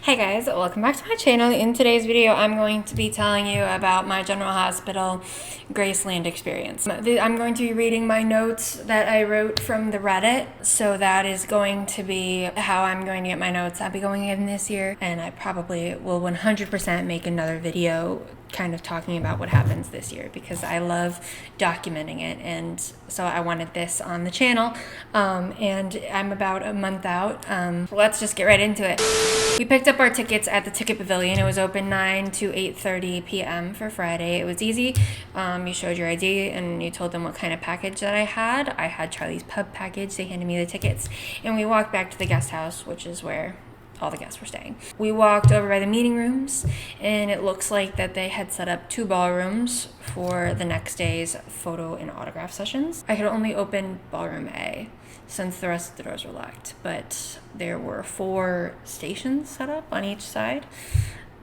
Hey guys, welcome back to my channel. In today's video, I'm going to be telling you about my General Hospital Graceland experience. I'm going to be reading my notes that I wrote from the Reddit, so that is going to be how I'm going to get my notes. I'll be going in this year, and I probably will 100% make another video kind of talking about what happens this year because I love documenting it, and so I wanted this on the channel. And I'm about a month out. Let's just get right into it. We picked up our tickets at the Ticket Pavilion. It was open 9 to 8:30 p.m. for Friday. It was easy. You showed your ID and you told them what kind of package that I had. I had Charlie's Pub package. They handed me the tickets, and we walked back to the guest house, which is where all the guests were staying. We walked over by the meeting rooms, and it looks like that they had set up 2 ballrooms for the next day's photo and autograph sessions. I could only open ballroom A since the rest of the doors were locked, but there were 4 stations set up on each side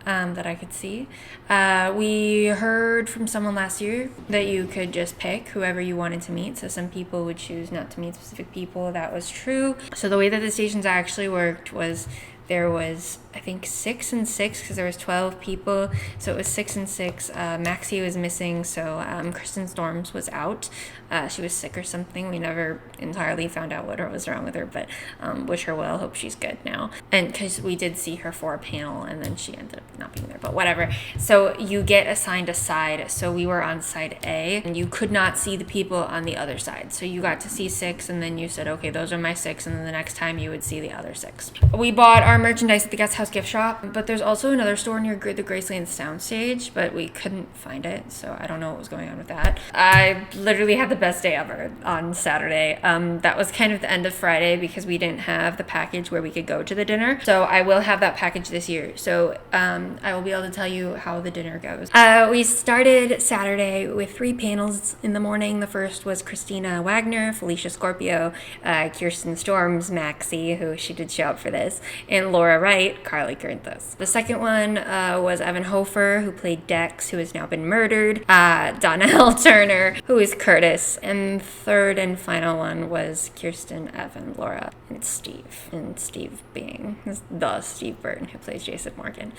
that I could see. We heard from someone last year that you could just pick whoever you wanted to meet, so some people would choose not to meet specific people. That was true. So the way that the stations actually worked was there was, I think, 6 and 6 because there was 12 people, so it was 6 and 6. Maxie was missing, so Kristen Storms was out. She was sick or something. We never entirely found out what was wrong with her, but wish her well. Hope she's good now. And because we did see her for a panel, and then she ended up not being there, but whatever. So you get assigned a side. So we were on side A, and you could not see the people on the other side. So you got to see 6, and then you said, okay, those are my 6, and then the next time you would see the other 6. We bought our merchandise at the guest house gift shop, but there's also another store near the Graceland soundstage, but we couldn't find it, so I don't know what was going on with that. I literally had the best day ever on Saturday. That was kind of the end of Friday because we didn't have the package where we could go to the dinner, so I will have that package this year, so I will be able to tell you how the dinner goes. We started Saturday with 3 panels in the morning. The first was Christina Wagner, Felicia Scorpio, Kirsten Storms, Maxie, who she did show up for this, and Laura Wright, Carly Corinthos. The second one was Evan Hofer, who played Dex, who has now been murdered, Donnell Turner, who is Curtis, and third and final one was Kirsten, Evan, Laura, and Steve being the Steve Burton, who plays Jason Morgan.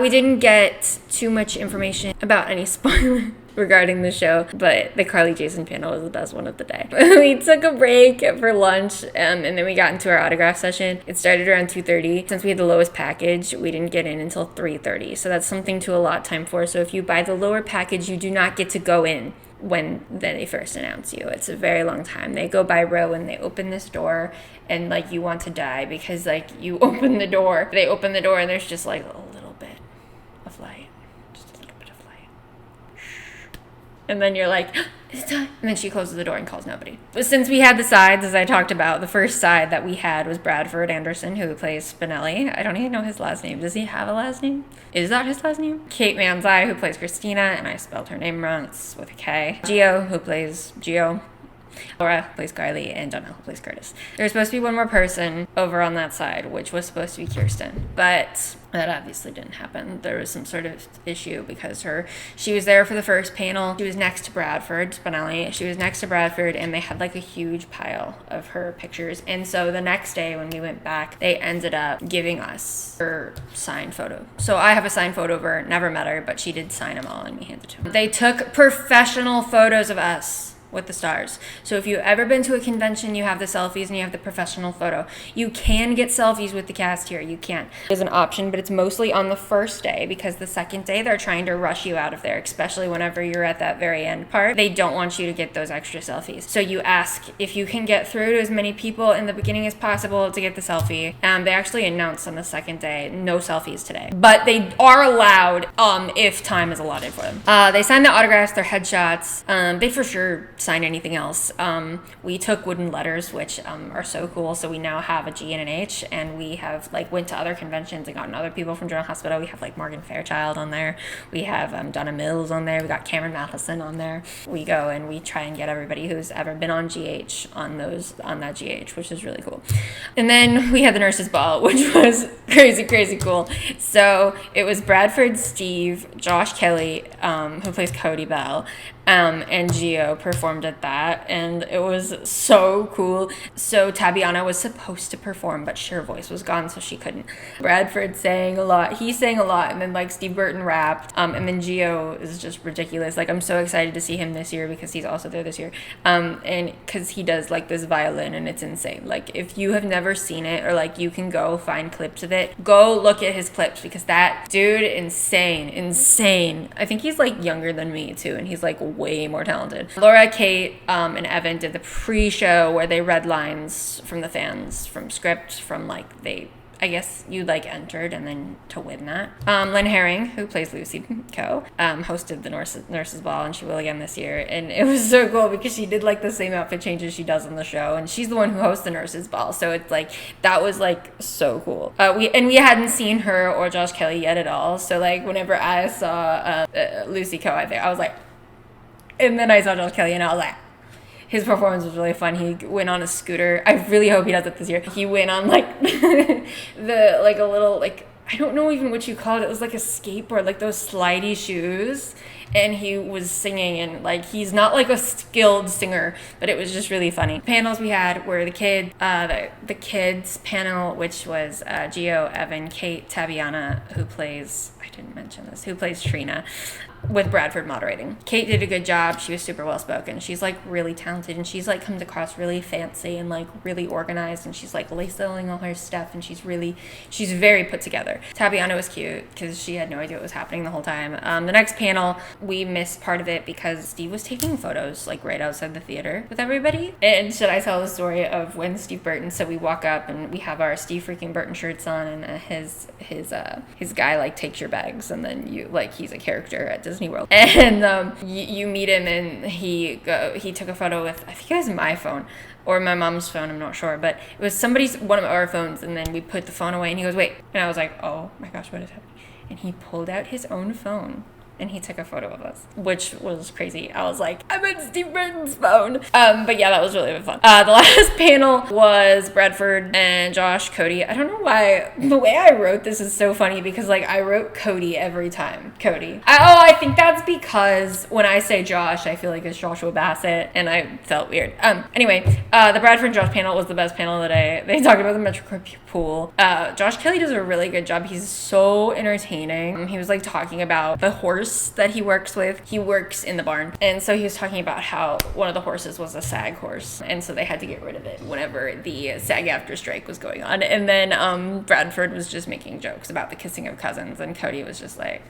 We didn't get too much information about any spoilers regarding the show, but the Carly Jason panel was the best one of the day. We took a break for lunch, and then we got into our autograph session. It started around 2:30. Since we had the lowest package, we didn't get in until 3:30, so that's something to allot time for. So if you buy the lower package, you do not get to go in when they first announce you. It's a very long time. They go by row and they open this door, and like you want to die because like you open the door, they open the door, and there's just like a little bit of light. And then you're like, it's time. And then she closes the door and calls nobody. But since we had the sides, as I talked about, the first side that we had was Bradford Anderson, who plays Spinelli. I don't even know his last name. Does he have a last name? Is that his last name? Kate Manzai, who plays Christina, and I spelled her name wrong. It's with a K. Gio, who plays Gio. Laura plays Carly, and Donnell plays Curtis. There was supposed to be one more person over on that side, which was supposed to be Kirsten, but that obviously didn't happen. There was some sort of issue because she was there for the first panel. She was next to Bradford Spinelli. She was next to Bradford, and they had like a huge pile of her pictures. And so the next day when we went back, they ended up giving us her signed photo. So I have a signed photo of her. Never met her, but she did sign them all, and we handed it to them. They took professional photos of us with the stars. So if you've ever been to a convention, you have the selfies and you have the professional photo. You can get selfies with the cast here. You can. It's an option, but it's mostly on the first day because the second day they're trying to rush you out of there, especially whenever you're at that very end part. They don't want you to get those extra selfies. So you ask if you can get through to as many people in the beginning as possible to get the selfie. They actually announced on the second day, no selfies today, but they are allowed if time is allotted for them. They signed the autographs, their headshots. They for sure sign anything else. We took wooden letters, which are so cool. So we now have a G and an H, and we have like went to other conventions and gotten other people from General Hospital. We have like Morgan Fairchild on there. We have Donna Mills on there. We got Cameron Matheson on there. We go and we try and get everybody who's ever been on GH on that GH, which is really cool. And then we had the nurses ball, which was crazy cool. So it was Bradford, Steve, Josh Kelly, who plays Cody Bell, and Gio performed at that, and it was so cool. So Tabiana was supposed to perform, but her voice was gone, so she couldn't. Bradford sang a lot. He sang a lot, and then like Steve Burton rapped, and then Gio is just ridiculous. Like, I'm so excited to see him this year because he's also there this year, and because he does like this violin, and it's insane. Like, if you have never seen it, or like you can go find clips of it, go look at his clips, because that dude, insane. I think he's like younger than me too, and he's like way more talented. Laura, Kate, and Evan did the pre-show where they read lines from the fans, from script, from like I guess you like entered, and then to win that. Lynn Herring, who plays Lucy Co, hosted the nurses ball, and she will again this year. And it was so cool because she did like the same outfit changes she does on the show, and she's the one who hosts the nurses ball. So it's like, that was like so cool. We hadn't seen her or Josh Kelly yet at all. So like whenever I saw Lucy Co, I was like, and then I saw Josh Kelly, and I was like, his performance was really fun. He went on a scooter. I really hope he does it this year. He went on like a little, like, I don't know even what you call it. It was like a skateboard, like those slidey shoes. And he was singing, and like, he's not like a skilled singer, but it was just really funny. Panels we had were the kids panel, which was Gio, Evan, Kate, Tabiana, who plays Trina, with Bradford moderating. Kate did a good job. She was super well spoken. She's like really talented, and she's like comes across really fancy and like really organized, and she's like lace-sewing all her stuff, and she's very put together. Tabiana was cute because she had no idea what was happening the whole time. The next panel, we missed part of it because Steve was taking photos like right outside the theater with everybody. And should I tell the story of when Steve Burton, so we walk up and we have our Steve freaking Burton shirts on, and his guy like takes your bags, and then you like, he's a character at Disney World, and you meet him, and he took a photo with, I think it was my phone or my mom's phone, I'm not sure, but it was one of our phones, and then we put the phone away, and he goes, wait, and I was like, oh my gosh, what is happening? And he pulled out his own phone, and he took a photo of us, which was crazy. I was like, I'm on Steve Burton's phone. But yeah, that was really fun. The last panel was Bradford and Josh, Cody. I don't know why the way I wrote this is so funny, because like I wrote Cody every time. Cody. I think that's because when I say Josh, I feel like it's Joshua Bassett, and I felt weird. Anyway, the Bradford and Josh panel was the best panel of the day. They talked about the MetroCorp pool. Josh Kelly does a really good job. He's so entertaining. He was like talking about the horse that he works with. He works in the barn, and so he was talking about how one of the horses was a SAG horse, and so they had to get rid of it whenever the SAG-AFTRA strike was going on. And then Bradford was just making jokes about the kissing of cousins, and Cody was just like,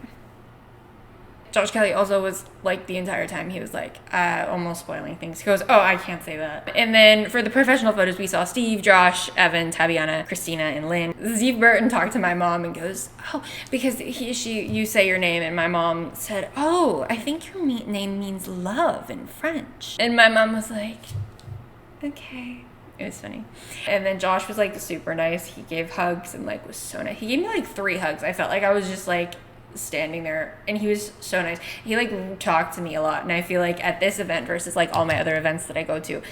Josh Kelly also was like, the entire time he was like almost spoiling things. He goes, oh, I can't say that. And then for the professional photos, we saw Steve, Josh, Evan, Tabiana, Christina, and Lynn. Steve Burton talked to my mom and goes, oh, because you say your name, and my mom said, oh, I think your name means love in French. And my mom was like, okay. It was funny. And then Josh was like super nice. He gave hugs and like was so nice. He gave me like 3 hugs. I felt like I was just like standing there, and he was so nice. He like talked to me a lot, and I feel like at this event versus like all my other events that I go to,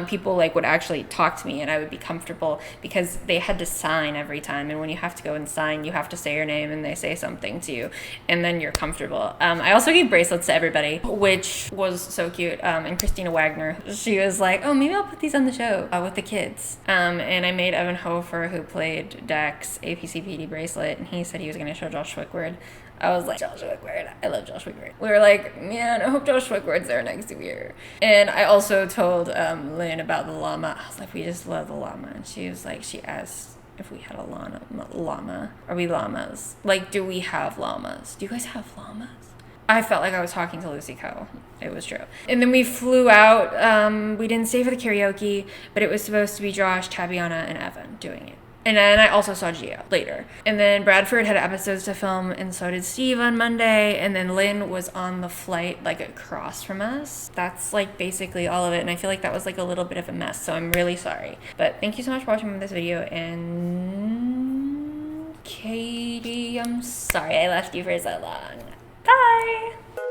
people like would actually talk to me, and I would be comfortable because they had to sign every time, and when you have to go and sign, you have to say your name, and they say something to you, and then you're comfortable. I also gave bracelets to everybody, which was so cute. And Christina Wagner, she was like, oh, maybe I'll put these on the show with the kids. And I made Evan Hofer, who played Dex, a PCPD bracelet, and he said he was going to show Josh Wickward. I was like, Josh Wickward. I love Josh Wickward. We were like, man, I hope Josh Wickward's there next year. And I also told Lynn about the llama. I was like, we just love the llama. And she was like, she asked if we had a llama. Are we llamas? Like, do we have llamas? Do you guys have llamas? I felt like I was talking to Lucy Co. It was true. And then we flew out. We didn't stay for the karaoke, but it was supposed to be Josh, Tabiana, and Evan doing it. And then I also saw Gio later. And then Bradford had episodes to film, and so did Steve on Monday. And then Lynn was on the flight, like, across from us. That's, like, basically all of it. And I feel like that was, like, a little bit of a mess. So I'm really sorry. But thank you so much for watching this video. And Katie, I'm sorry I left you for so long. Bye!